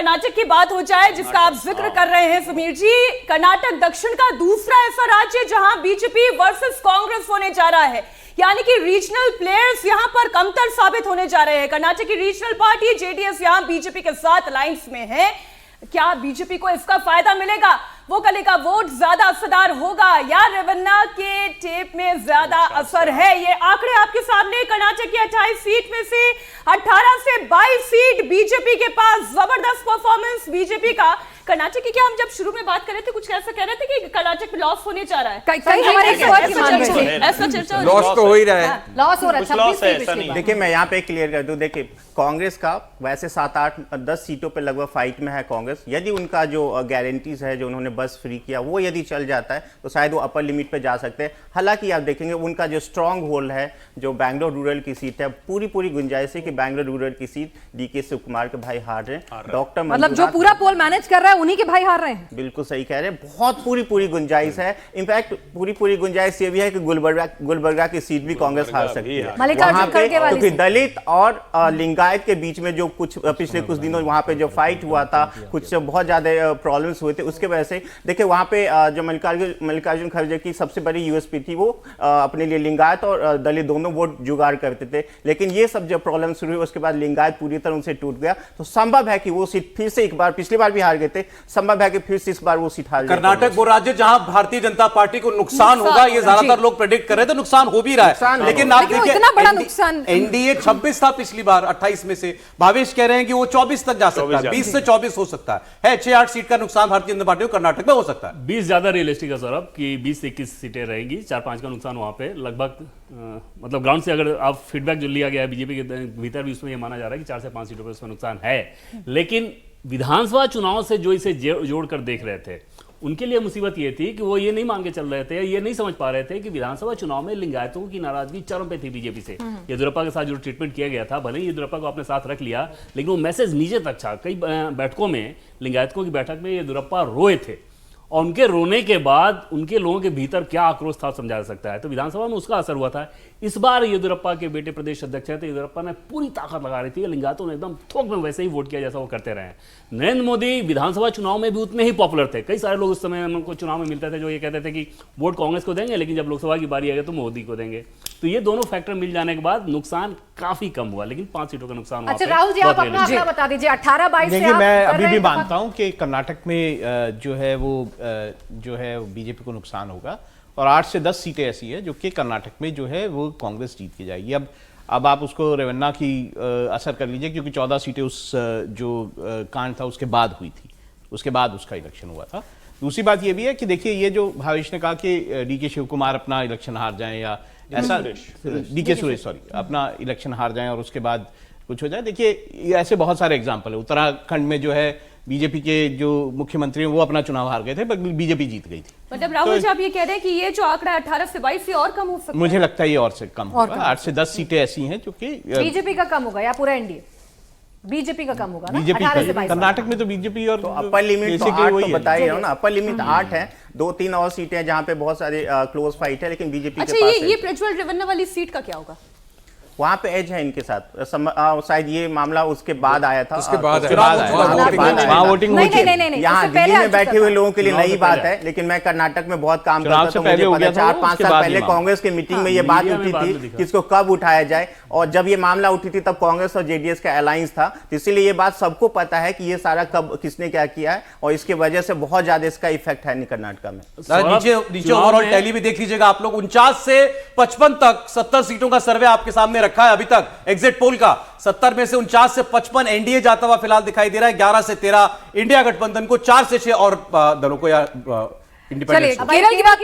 कर्नाटक की बात हो जाए, जिसका आप जिक्र कर रहे हैं समीर जी। कर्नाटक दक्षिण का दूसरा ऐसा राज्य जहां बीजेपी वर्सेस कांग्रेस होने जा रहा है, यानी कि रीजनल प्लेयर्स यहां पर कमतर साबित होने जा रहे हैं। कर्नाटक की रीजनल पार्टी जेडीएस यहां बीजेपी के साथ अलायंस में है। क्या बीजेपी को इसका फायदा मिलेगा? वो कल का वोट ज्यादा असरदार होगा या रेवन्ना के टेप में ज्यादा असर है? ये आंकड़े आपके सामने। कर्नाटक की 28 सीट में से 18 से 22 सीट बीजेपी के पास। जबरदस्त परफॉर्मेंस बीजेपी का। कर्नाटक की क्या हम जब शुरू में बात कर रहे थे, कुछ ऐसा कह रहे थे कि कर्नाटक में लॉस होने जा रहा है? ऐसा चर्चा लॉस तो हो ही रहा है, लॉस हो रहा है। देखिए मैं यहाँ पे क्लियर कर दूं, देखिए कांग्रेस का वैसे 7, 8, 10 सीटों पे लगभग फाइट में है कांग्रेस। यदि उनका जो गारंटीज है, जो उन्होंने बस फ्री किया, वो यदि चल जाता है तो शायद वो अपर लिमिट पे जा सकते हैं। हालांकि आप देखेंगे उनका जो स्ट्रांग होल्ड है, जो बैंगलोर रूरल की सीट है, पूरी गुंजाइश है कि बैंगलोर रूरल की सीट डीके शिव कुमार के भाई हार रहे हैं। डॉक्टर मतलब जो पूरा पोल मैनेज कर रहा है उन्हीं के भाई हार रहे हैं। बिल्कुल सही कह रहे हैं, बहुत पूरी गुंजाइश है। इनफैक्ट पूरी गुंजाइश ये भी है कि गुलबर्गा की सीट भी कांग्रेस हार सकती है वहां पे, क्योंकि दलित और लिंगायत के बीच में जो कुछ पिछले कुछ दिनों वहां पे जो फाइट हुआ था, कुछ बहुत ज्यादा प्रॉब्लम्स हुए थे, उसके वजह से देखिए वहां पे जो मल्लिकार्जुन खड़गे की सबसे बड़ी यूएसपी थी, वो अपने लिए लिंगायत और दलित दोनों वोट जुगाड़ करते थे। लेकिन ये सब जो प्रॉब्लम शुरू हुई उसके बाद लिंगायत पूरी तरह उनसे टूट गया। तो संभव है कि वो सीट फिर से एक बार, पिछली बार भी हार गए थे, संभव है कि फिर से इस बार वो सीट हार जाए। कर्नाटक वो राज्य जहां भारतीय जनता पार्टी को नुकसान होगा, ये ज्यादातर लोग प्रेडिक्ट कर रहे थे, नुकसान हो भी रहा है। लेकिन आप देखिए इतना बड़ा नुकसान, एनडीए 26 था पिछली बार 28 में से, भावेश कह रहे हैं कि वो 24 तक जा सकता है, 20 से 24 हो सकता है। 6-8 सीट का नुकसान भारतीय जनता पार्टी को कर्नाटक में हो सकता है। 20 ज्यादा रियलिस्टिक है सौरभ कि 20 से 21 सीटें रहेंगी, 4-5 का नुकसान वहां पे लगभग। मतलब ग्राउंड से अगर आप फीडबैक जो लिया गया है बीजेपी के भीतर भी, उसमें यह माना जा रहा है कि 4 से 5 सीटों पर उसमें नुकसान है। लेकिन विधानसभा चुनाव से जो इसे जोड़कर देख रहे थे, उनके लिए मुसीबत ये थी कि वो ये नहीं मान के चल रहे थे, ये नहीं समझ पा रहे थे कि विधानसभा चुनाव में लिंगायतों की नाराजगी चरम पे थी बीजेपी से। येदियुरप्पा के साथ जो ट्रीटमेंट किया गया था, भले ही येदियुरप्पा को अपने साथ रख लिया, लेकिन वो मैसेज नीचे तक था। कई बैठकों में, लिंगायतों की बैठक में येदियुरप्पा रोए थे, और उनके रोने के बाद उनके लोगों के भीतर क्या आक्रोश था समझा जा सकता है। तो विधानसभा में उसका असर हुआ था। इस बार येदियुरप्पा के बेटे प्रदेश अध्यक्ष है, तो येदियुरप्पा ने पूरी ताकत लगा रही थी, लिंगायतों ने एकदम थोक में वैसे ही वोट किया जैसा वो करते रहे। नरेंद्र मोदी विधानसभा चुनाव में भी उतने ही पॉपुलर थे। कई सारे लोग उस समय उनको चुनाव में मिलते थे जो ये कहते थे कि वोट कांग्रेस को देंगे, लेकिन जब लोकसभा की बारी आएगी तो मोदी को देंगे। तो ये दोनों फैक्टर मिल जाने के बाद नुकसान काफी कम हुआ, लेकिन 5 सीटों का नुकसान हुआ। अच्छा राहुल जी, आप अपना आंकड़ा बता दीजिए। 18-22 से देखिए, मैं अभी भी तो मानता हूं कि कर्नाटक में जो है वो बीजेपी को नुकसान होगा, और 8 से 10 सीटें ऐसी है जो कि कर्नाटक में जो है वो कांग्रेस जीत के जाएगी। अब आप उसको रेवन्ना की असर कर लीजिए, क्योंकि 14 सीटें उस जो कांड था उसके बाद हुई थी, उसके बाद उसका इलेक्शन हुआ था। दूसरी बात ये भी है कि देखिए, ये जो भावेश ने कहा कि डीके शिव कुमार अपना इलेक्शन हार जाएं, या ऐसा डीके सुरेश अपना इलेक्शन हार जाएं और उसके बाद कुछ हो जाए। देखिए ऐसे बहुत सारे एग्जाम्पल है। उत्तराखंड में जो है बीजेपी के जो मुख्यमंत्री हैं वो अपना चुनाव हार गए थे, पर बीजेपी जीत गई थी। मतलब राहुल जी, आप ये कह रहे हैं कि ये जो आंकड़ा 18 से 22 से और कम हो सकता है? मुझे लगता है ये और से कम होगा। 8 से 10 सीटें ऐसी हैं जो कि बीजेपी का कम होगा, या पूरा एनडीए बीजेपी का कम होगा ना? बीजेपी 18 से 22 कर्नाटक में तो बीजेपी और अपर लिमिट तो 8 तो बता ही रहा हूं ना, अपर लिमिट 8 है। 2-3 और सीटें हैं जहां पे बहुत सारे क्लोज फाइट है, लेकिन बीजेपी के पास ये प्रज्वल रेवन्ना वाली सीट का क्या होगा? वहां पे एज है इनके साथ। शायद ये मामला उसके बाद आया था, उसके बाद वहां वोटिंग हुई थी। यहाँ दिल्ली में बैठे हुए लोगों के लिए नई बात है, लेकिन मैं कर्नाटक में बहुत काम करता था, मुझे पता 4-5 साल पहले कांग्रेस के मीटिंग में ये बात उठी थी कि इसको कब उठाया जाए, और जब ये मामला उठी थी तब कांग्रेस और जेडीएस का अलायंस था। तो इसीलिए ये बात सबको पता है कि ये सारा कब किसने क्या किया है, और इसकी वजह से बहुत ज्यादा इसका इफेक्ट है कर्नाटक में। नीचे ओवरऑल टैली भी देख लीजिएगा आप लोग। 49 से 55 तक 70 सीटों का सर्वे आपके सामने रखा है अभी तक एग्जिट पोल का। 70 में से 49 से 55 एनडीए जाता हुआ फिलहाल दिखाई दे रहा है। 11 से 13 इंडिया गठबंधन को, 4 से 6 और दलों को या इंडिपेंडेंस। केरल की बात